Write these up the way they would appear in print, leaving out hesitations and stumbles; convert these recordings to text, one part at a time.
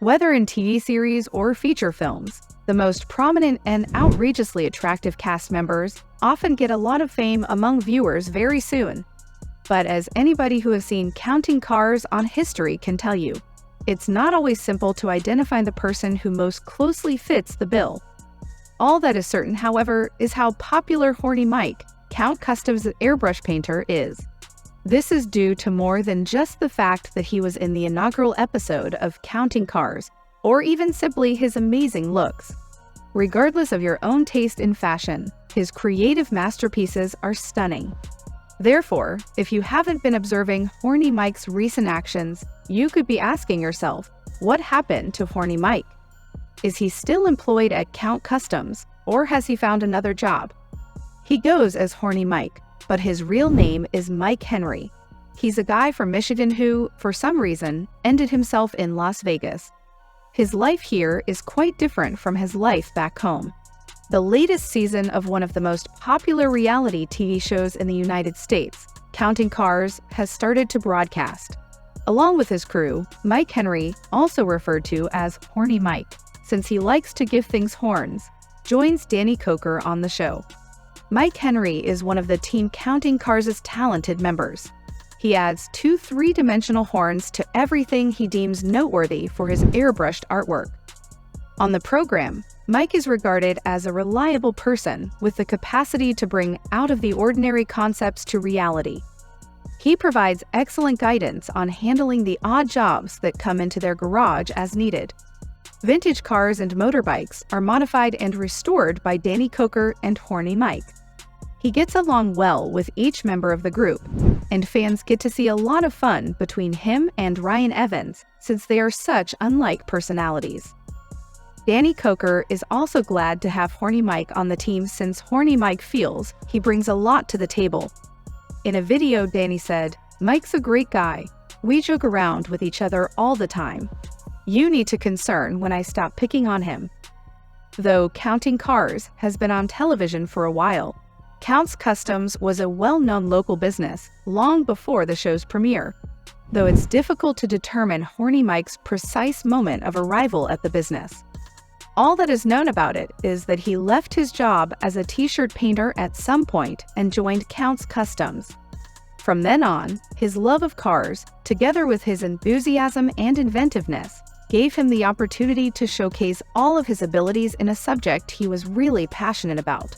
Whether in TV series or feature films, the most prominent and outrageously attractive cast members often get a lot of fame among viewers very soon. But as anybody who has seen Counting Cars on history can tell you, it's not always simple to identify the person who most closely fits the bill. All that is certain, however, is how popular Horny Mike, Count Customs' airbrush painter, is. This is due to more than just the fact that he was in the inaugural episode of Counting Cars, or even simply his amazing looks. Regardless of your own taste in fashion, his creative masterpieces are stunning. Therefore, if you haven't been observing Horny Mike's recent actions, you could be asking yourself, what happened to Horny Mike? Is he still employed at Count Customs, or has he found another job? He goes as Horny Mike, but his real name is Mike Henry. He's a guy from Michigan who, for some reason, ended himself in Las Vegas. His life here is quite different from his life back home. The latest season of one of the most popular reality TV shows in the United States, Counting Cars, has started to broadcast. Along with his crew, Mike Henry, also referred to as Horny Mike, since he likes to give things horns, joins Danny Coker on the show. Mike Henry is one of the Team Counting Cars' talented members. He adds 2 three-dimensional horns to everything he deems noteworthy for his airbrushed artwork. On the program, Mike is regarded as a reliable person with the capacity to bring out-of-the-ordinary concepts to reality. He provides excellent guidance on handling the odd jobs that come into their garage as needed. Vintage cars and motorbikes are modified and restored by Danny Coker and Horny Mike. He gets along well with each member of the group, and fans get to see a lot of fun between him and Ryan Evans since they are such unlike personalities. Danny Coker is also glad to have Horny Mike on the team since Horny Mike feels he brings a lot to the table. In a video, Danny said, "Mike's a great guy. We joke around with each other all the time. You need to concern when I stop picking on him." Though Counting Cars has been on television for a while, Count Customs was a well-known local business long before the show's premiere, though it's difficult to determine Horny Mike's precise moment of arrival at the business. All that is known about it is that he left his job as a t-shirt painter at some point and joined Count Customs. From then on, his love of cars, together with his enthusiasm and inventiveness, gave him the opportunity to showcase all of his abilities in a subject he was really passionate about.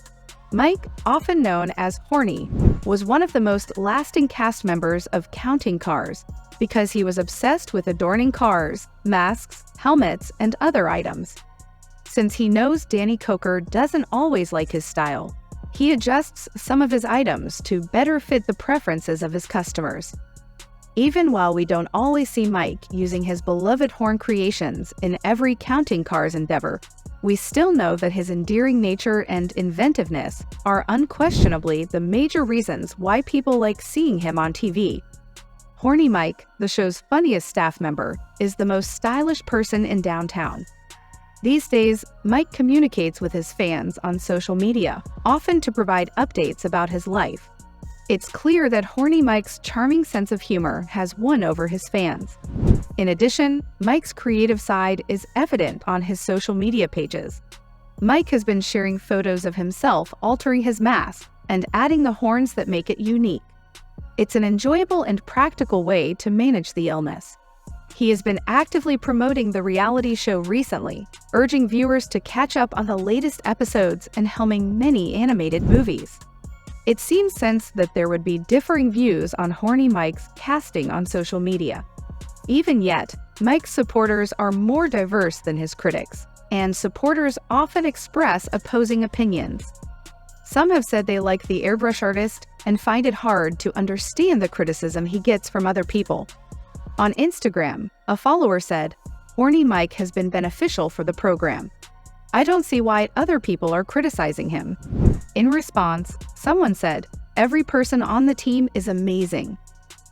Mike, often known as Horny, was one of the most lasting cast members of Counting Cars because he was obsessed with adorning cars, masks, helmets, and other items. Since he knows Danny Coker doesn't always like his style, he adjusts some of his items to better fit the preferences of his customers. Even while we don't always see Mike using his beloved horn creations in every Counting Cars endeavor, we still know that his endearing nature and inventiveness are unquestionably the major reasons why people like seeing him on TV. Horny Mike, the show's funniest staff member, is the most stylish person in downtown. These days, Mike communicates with his fans on social media, often to provide updates about his life. It's clear that Horny Mike's charming sense of humor has won over his fans. In addition, Mike's creative side is evident on his social media pages. Mike has been sharing photos of himself altering his mask and adding the horns that make it unique. It's an enjoyable and practical way to manage the illness. He has been actively promoting the reality show recently, urging viewers to catch up on the latest episodes and helming many animated movies. It seems sense that there would be differing views on Horny Mike's casting on social media. Even yet, Mike's supporters are more diverse than his critics, and supporters often express opposing opinions. Some have said they like the airbrush artist and find it hard to understand the criticism he gets from other people. On Instagram, a follower said, "Horny Mike has been beneficial for the program. I don't see why other people are criticizing him." In response, someone said, "Every person on the team is amazing.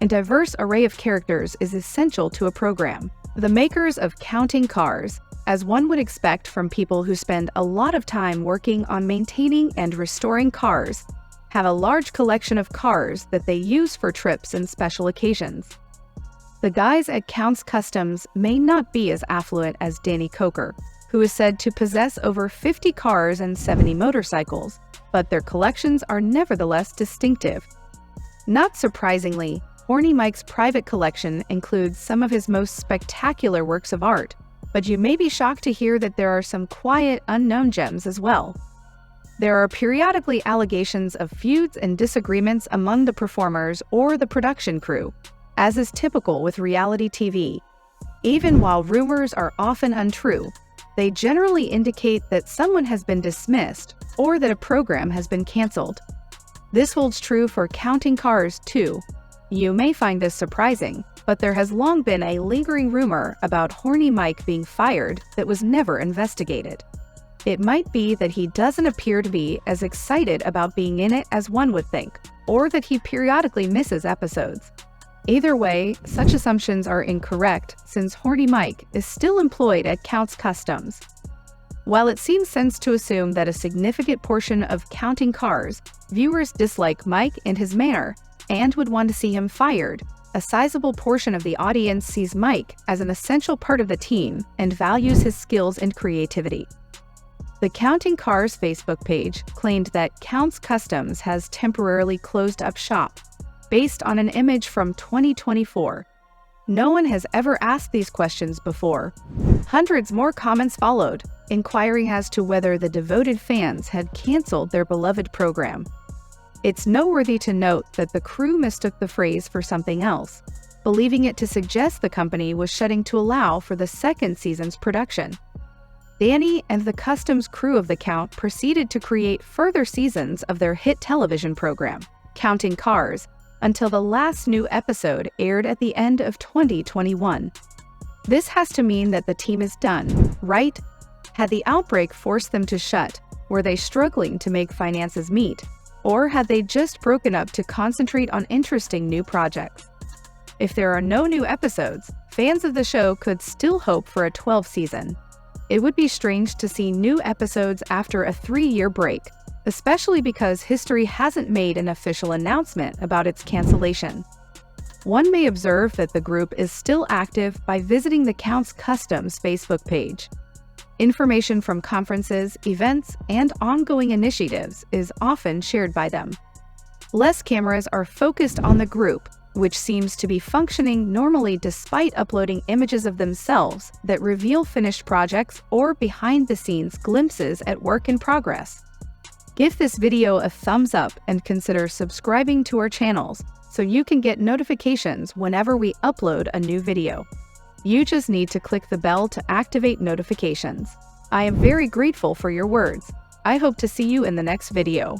A diverse array of characters is essential to a program." The makers of Counting Cars, as one would expect from people who spend a lot of time working on maintaining and restoring cars, have a large collection of cars that they use for trips and special occasions. The guys at Counts Customs may not be as affluent as Danny Coker, who is said to possess over 50 cars and 70 motorcycles, but their collections are nevertheless distinctive. Not surprisingly, Horny Mike's private collection includes some of his most spectacular works of art, but you may be shocked to hear that there are some quiet, unknown gems as well. There are periodically allegations of feuds and disagreements among the performers or the production crew, as is typical with reality TV. Even while rumors are often untrue, they generally indicate that someone has been dismissed or that a program has been canceled. This holds true for Counting Cars too. You may find this surprising, but there has long been a lingering rumor about Horny Mike being fired that was never investigated. It might be that he doesn't appear to be as excited about being in it as one would think, or that he periodically misses episodes. Either way, such assumptions are incorrect since Horny Mike is still employed at Counts Customs. While it seems sense to assume that a significant portion of Counting Cars viewers dislike Mike and his manner and would want to see him fired, a sizable portion of the audience sees Mike as an essential part of the team and values his skills and creativity. The Counting Cars Facebook page claimed that Counts Customs has temporarily closed up shop, based on an image from 2024. No one has ever asked these questions before. Hundreds more comments followed, inquiring as to whether the devoted fans had canceled their beloved program. It's noteworthy to note that the crew mistook the phrase for something else, believing it to suggest the company was shutting to allow for the second season's production. Danny and the Customs crew of the Count proceeded to create further seasons of their hit television program, Counting Cars, until the last new episode aired at the end of 2021. This has to mean that the team is done, right? Had the outbreak forced them to shut? Were they struggling to make finances meet? Or had they just broken up to concentrate on interesting new projects? If there are no new episodes, fans of the show could still hope for a 12th season. It would be strange to see new episodes after a 3-year break, especially because history hasn't made an official announcement about its cancellation. One may observe that the group is still active by visiting the Counts Customs Facebook page. Information from conferences, events, and ongoing initiatives is often shared by them. Less cameras are focused on the group, which seems to be functioning normally despite uploading images of themselves that reveal finished projects or behind-the-scenes glimpses at work in progress. Give this video a thumbs up and consider subscribing to our channels so you can get notifications whenever we upload a new video. You just need to click the bell to activate notifications. I am very grateful for your words. I hope to see you in the next video.